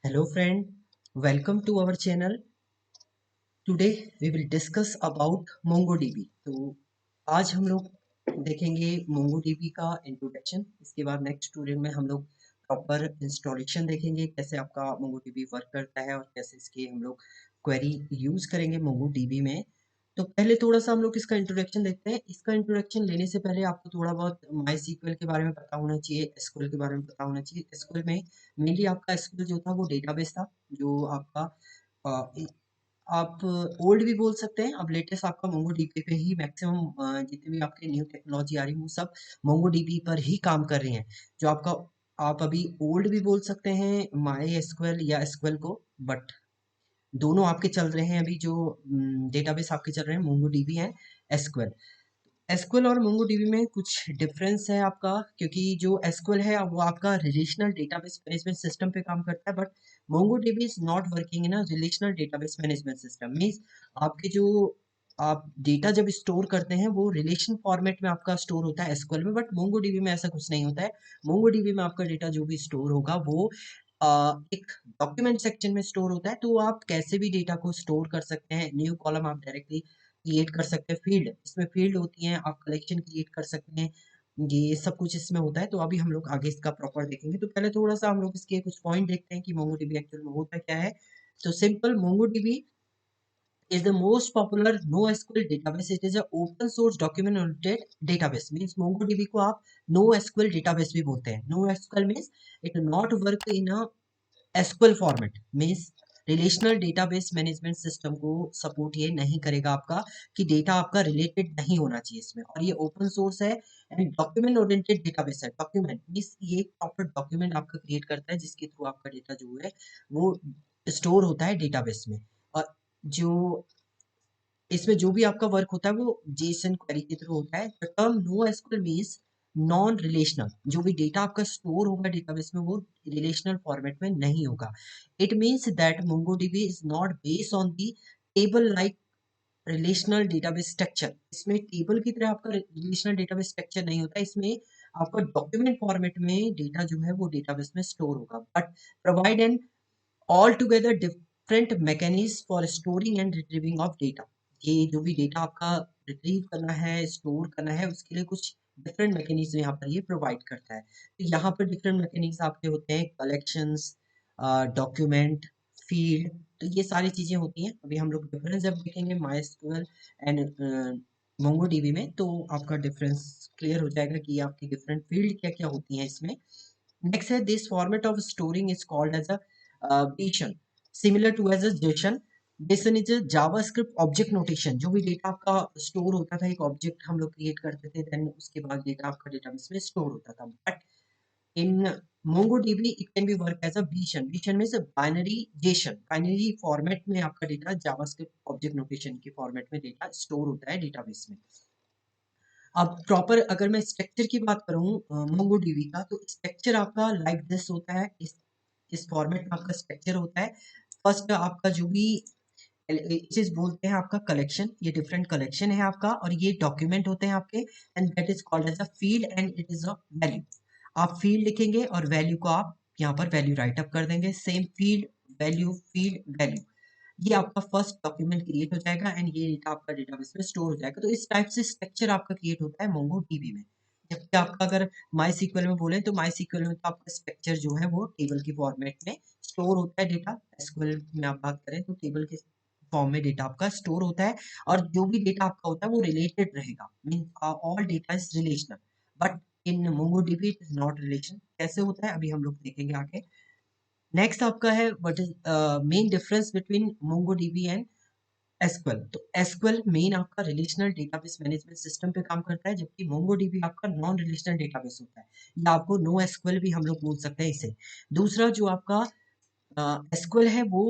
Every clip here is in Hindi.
Hello friend, welcome to our channel. Today we will discuss about MongoDB. तो आज हम लोग देखेंगे MongoDB का इंट्रोडक्शन। इसके बाद नेक्स्ट ट्यूटोरियल में हम लोग प्रॉपर इंस्टॉलेशन देखेंगे, कैसे आपका MongoDB वर्क करता है और कैसे इसके हम लोग क्वेरी यूज करेंगे MongoDB में। तो पहले थोड़ा सा हम लोग इसका इंट्रोडक्शन देखते हैं। इसका इंट्रोडक्शन लेने से पहले आपको थोड़ा बहुत MySQL के बारे में पता होना चाहिए, एसक्यूएल के बारे में पता होना चाहिए। एसक्यूएल में मेनली आपका एसक्यूएल जो था वो डेटाबेस था, जो आपका आप ओल्ड भी बोल सकते हैं। अब लेटेस्ट आपका मोंगोडीबी पे ही मैक्सिमम जितने भी आपके न्यू टेक्नोलॉजी आ रही है वो सब मोंगोडीबी पर ही काम कर रही हैं। जो आपका आप अभी ओल्ड भी बोल सकते हैं माई एसक्यूएल या एसक्यूएल को, बट दोनों आपके चल रहे हैं। अभी जो डेटाबेस आपके चल रहे हैं मोंगोडीबी है, एसक्यूएल। एसक्यूएल और मोंगोडीबी में कुछ डिफरेंस है आपका, क्योंकि जो एसक्यूएल है वो आपका रिलेशनल डेटाबेस मैनेजमेंट सिस्टम पे काम करता है, but MongoDB is not working in a relational database management system. Means आपके जो आप डेटा जब स्टोर करते हैं वो रिलेशन फॉर्मेट में आपका स्टोर होता है एसक्यूएल में, बट मोंगोडीबी में ऐसा कुछ नहीं होता है। मोंगोडीबी में आपका डेटा जो भी स्टोर होगा वो एक डॉक्यूमेंट सेक्शन में स्टोर होता है। तो आप कैसे भी डेटा को स्टोर कर सकते हैं। न्यू कॉलम आप डायरेक्टली क्रिएट कर सकते हैं, फील्ड इसमें फील्ड होती हैं, आप कलेक्शन क्रिएट कर सकते हैं, ये सब कुछ इसमें होता है। तो अभी हम लोग आगे इसका प्रॉपर देखेंगे। तो पहले थोड़ा सा हम लोग इसके कुछ पॉइंट देखते हैं कि मोंगोडीबी एक्चुअल में होता क्या है। तो simple, MongoDB is the most popular NoSQL database. It is a open source document oriented database. Means MongoDB को आप NoSQL database भी बोलते हैं। NoSQL means it not work in a SQL format. Means relational database management system को सपोर्ट ये नहीं करेगा आपका, कि डेटा आपका रिलेटेड नहीं होना चाहिए इसमें। और ये ओपन सोर्स है एंड डॉक्यूमेंट ओरिएंटेड डेटाबेस है। डॉक्यूमेंट मींस ये प्रॉपर डॉक्यूमेंट आपका क्रिएट करता है जिसके थ्रू आपका डेटा जो है वो स्टोर होता है डेटाबेस में। और जो इसमें जो भी आपका वर्क होता है वो जेसन क्वेरी के थ्रू होता है। The term no SQL means non relational. जो भी डेटा आपका स्टोर होगा डेटाबेस में वो रिलेशनल फॉर्मेट में नहीं होगा। It means that MongoDB is not based on the table like relational database structure. इसमें टेबल की तरह आपका रिलेशनल डेटाबेस स्ट्रक्चर नहीं होता। इसमें आपका डॉक्यूमेंट फॉर्मेट में डेटा जो है वो डेटाबेस में स्टोर होगा, but provide an all together different mechanism for storing and retrieving of data. ये जो भी डेटा आपका रिट्रीव करना है, स्टोर करना है, उसके लिए कुछ डिफरेंट मैकेनिज्म यहाँ पर ये प्रोवाइड करता है। तो यहाँ पर डिफरेंट मैकेनिज्म आपके होते हैं, कलेक्शंस, डॉक्यूमेंट, फील्ड। तो ये सारी चीजें होती हैं। अभी हम लोग डिफरेंस जब देखेंगे माइस्क्यूएल एंड मोंगोडीबी में, तो आपका डिफरेंस क्लियर हो जाएगा कि आपकी डिफरेंट फील्ड क्या क्या होती हैं इसमें। नेक्स्ट है, this format of storing is called as a JSON, similar to as a JSON. JSON is a JavaScript object notation. जो भी डेटा आपका स्टोर होता था, एक ऑब्जेक्ट हम लोग क्रिएट करते थे, देन उसके बाद डेटा आपका डेटाबेस में स्टोर होता था। But in MongoDB it can be work as a BSON. BSON means a binary JSON. Binary format में आपका डेटा जावास्क्रिप्ट ऑब्जेक्ट नोटेशन के फॉर्मेट में डेटा स्टोर होता है डेटाबेस में। अब प्रॉपर अगर मैं स्ट्रक्चर की बात करूँ MongoDB का, तो स्ट्रक्चर आपका लाइक दिस होता है। इस फॉर्मेट में आपका स्ट्रक्चर होता है। फर्स्ट आपका जो भी चीज बोलते हैं आपका कलेक्शन, ये डिफरेंट कलेक्शन है आपका, और ये डॉक्यूमेंट होते हैं आपके, and that is called as a field and it is a value. आप फील्ड लिखेंगे और वैल्यू को आप यहाँ पर वैल्यू राइट अप कर देंगे। Same field value field value, ये आपका फर्स्ट डॉक्यूमेंट क्रिएट हो जाएगा एंड ये डेटा आपका डेटाबेस में स्टोर हो जाएगा। तो इस टाइप से स्ट्रक्चर आपका क्रिएट होता है MongoDB में। जबकि आपका अगर MySQL में बोले तो MySQL में तो आपका स्ट्रक्चर जो है वो टेबल की फॉर्मेट में स्टोर होता है डेटा। एसक्यूएल में आप बात करें तो टेबल के फॉर्म में डेटा आपका स्टोर होता है, और जो भी डेटा आपका होता है वो रिलेटेड रहेगा। Mean all data is relational, but in MongoDB it is not relation. कैसे होता है अभी हम लोग देखेंगे आगे। नेक्स्ट आपका है what is main difference between MongoDB and SQL. तो एसक्यूएल मेन आपका रिलेशनल डेटाबेस मैनेजमेंट सिस्टम पे काम करता है, जबकि MongoDB आपका नॉन रिलेशनल डेटाबेस होता है, या आपको नो एसक्यूएल भी हम लोग बोल सकते हैं इसे। दूसरा जो आपका एसक्यूएल है वो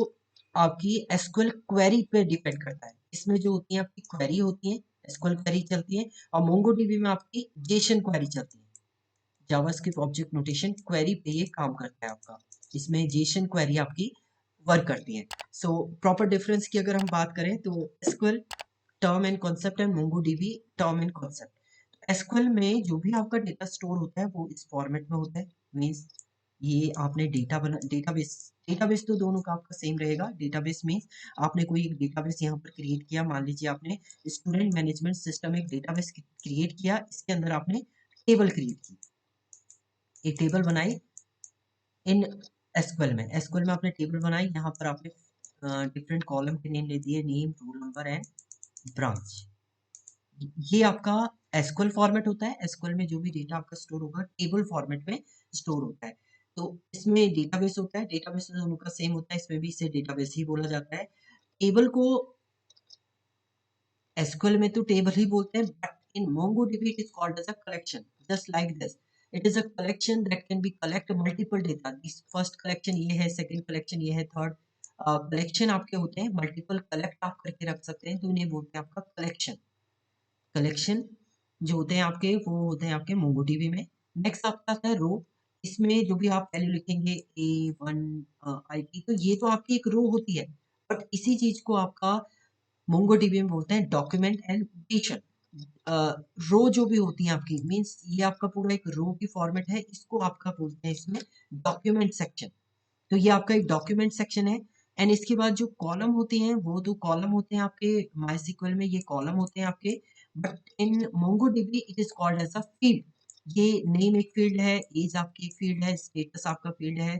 आपकी एसक्यूएल क्वेरी पे डिपेंड करता है। इसमें जो होती है आपकी क्वेरी होती है, एसक्यूएल क्वेरी चलती है, और MongoDB में आपकी जेसन क्वेरी चलती है। जावास्क्रिप्ट ऑब्जेक्ट नोटेशन क्वेरी पे ये काम करता है आपका, इसमें जेसन क्वेरी आपकी वर्क करती है। सो प्रॉपर डिफरेंस की अगर हम बात करें तो एसक्यूएल टर्म एंड कॉन्सेप्ट है, MongoDB term and concept. SQL में जो भी आपका डेटा स्टोर होता है वो इस फॉर्मेट में होता है। मीन्स ये आपने डेटाबेस तो दोनों का आपका सेम रहेगा। डेटाबेस मीन्स आपने कोई एक डेटाबेस यहाँ पर क्रिएट किया, मान लीजिए आपने स्टूडेंट मैनेजमेंट सिस्टम एक डेटाबेस क्रिएट किया, इसके अंदर आपने टेबल क्रिएट की, एक टेबल बनाई इन एसक्यूएल में आपने टेबल बनाई, यहाँ पर आपने डिफरेंट कॉलम के नेम ले दिए, name, roll number and branch. ये आपका एसक्यूएल फॉर्मेट होता है। एसक्यूएल में जो भी डेटा आपका स्टोर होगा टेबल फॉर्मेट में स्टोर होता है। तो इसमें डेटाबेस होता है, डेटाबेस दोनों का सेम होता है, इसमें भी इसे डेटाबेस ही बोला जाता है। टेबल को एसक्यूएल में तो टेबल ही बोलते हैं, but in MongoDB it is called as a collection, just like this. It is a collection that can be collect multiple data. This first collection ये है, second collection ये है, third collection आपके होते हैं, multiple collect आप करके रख सकते हैं, तो इन्हें बोलते हैं आपका collection। कलेक्शन जो होते हैं आपके वो होते हैं आपके MongoDB में। नेक्स्ट आपका आता है रो, इसमें जो भी आप वैल्यू लिखेंगे A1 IT, तो ये तो आपकी एक रो होती है, बट इसी चीज को आपका MongoDB में बोलते हैं डॉक्यूमेंट एंड पेशन। रो जो भी होती है आपकी मीन्स ये आपका पूरा एक रो की फॉर्मेट है, इसको आपका बोलते हैं इसमें डॉक्यूमेंट सेक्शन। तो ये आपका एक डॉक्यूमेंट सेक्शन है। एंड इसके बाद जो कॉलम होते हैं वो दो कॉलम होते हैं आपके MySQL में, ये कॉलम होते हैं आपके, but in MongoDB it is called as a field. ये नेम एक फील्ड है, एज आपकी एक फील्ड है, स्टेटस आपका फील्ड है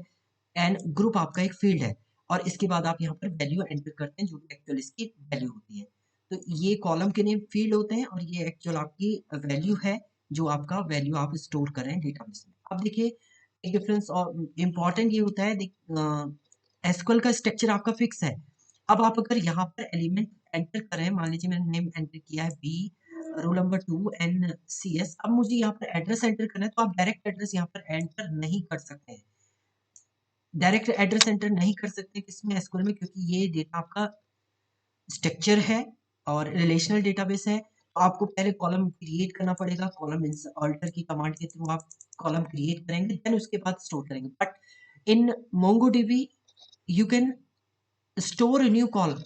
एंड ग्रुप आपका एक फील्ड है। और इसके बाद आप यहाँ पर वैल्यू एंटर करते हैं जो भी एक्चुअल इसकी वैल्यू होती है। तो ये कॉलम के नेम फील्ड होते हैं और ये एक्चुअल आपकी वैल्यू है जो आपका वैल्यू आप स्टोर कर रहे हैं डेटाबेस में। अब देखिए एक डिफरेंस और इम्पॉर्टेंट ये होता है, एसक्यूएल का स्ट्रक्चर आपका फिक्स है। अब आप अगर यहाँ पर एलिमेंट एंटर करें, मान लीजिए मैंने नेम एंटर किया है B, roll number 2 and CS, अब मुझे यहाँ पर एड्रेस एंटर करना है, तो आप डायरेक्ट एड्रेस यहाँ पर एंटर नहीं कर सकते हैं। डायरेक्ट एड्रेस एंटर नहीं कर सकते किसमें, एसक्यूएल में, क्योंकि ये डेटा आपका स्ट्रक्चर है और रिलेशनल डेटाबेस है। तो आपको पहले कॉलम क्रिएट करना पड़ेगा, कॉलम अल्टर की कमांड के थ्रू आप कॉलम क्रिएट करेंगे, देन उसके बाद स्टोर करेंगे। But in MongoDB you can store new column,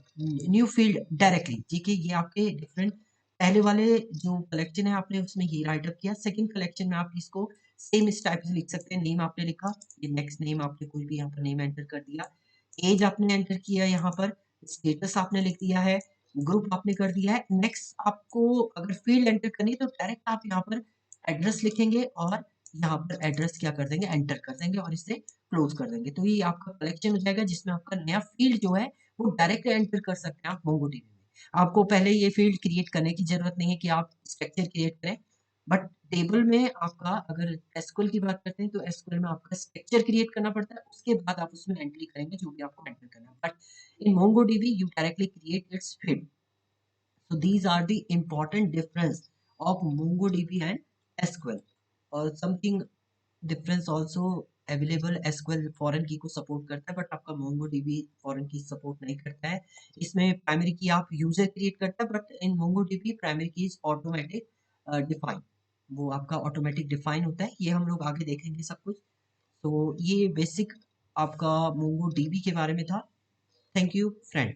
new field directly. ठीक है, ये आपके डिफरेंट पहले वाले जो कलेक्शन है आपने उसमें ये राइट अप किया, सेकंड कलेक्शन में आप इसको सेम इस टाइप से लिख सकते हैं। नेम आपने लिखा, ये नेक्स्ट नेम आपने कोई भी यहाँ पर नेम एंटर कर दिया, एज आपने एंटर किया, यहाँ पर स्टेटस आपने लिख दिया है, ग्रुप आपने कर दिया है। नेक्स्ट आपको अगर फील्ड एंटर करनी है तो डायरेक्ट आप यहाँ पर एड्रेस लिखेंगे और यहाँ पर एड्रेस क्या कर देंगे, एंटर कर देंगे और इसे क्लोज कर देंगे। तो ये आपका कलेक्शन हो जाएगा जिसमें आपका नया फील्ड जो है वो डायरेक्ट एंटर कर सकते हैं आप MongoDB में। आपको पहले ये फील्ड क्रिएट करने की जरूरत नहीं है कि आप स्ट्रक्चर क्रिएट करें, बट टेबल में आपका अगर एसक्यूएल की बात करते हैं तो एसक्यूएल में आपका स्ट्रक्चर क्रिएट करना पड़ता है, उसके बाद आप उसमें एंट्री करेंगे जो भी आपको एंटर करना है। But in MongoDB you directly create its field. So these are the important difference of MongoDB and SQL. और something difference also available, SQL foreign की को सपोर्ट करता है, बट आपका MongoDB फॉरेन की सपोर्ट नहीं करता है। इसमें प्राइमरी की आप यूजर क्रिएट करता है, बट इन MongoDB प्राइमरी की इज ऑटोमेटिक डिफाइन, वो आपका ऑटोमेटिक डिफाइन होता है। ये हम लोग आगे देखेंगे सब कुछ। तो ये बेसिक आपका MongoDB के बारे में था। Thank you friend.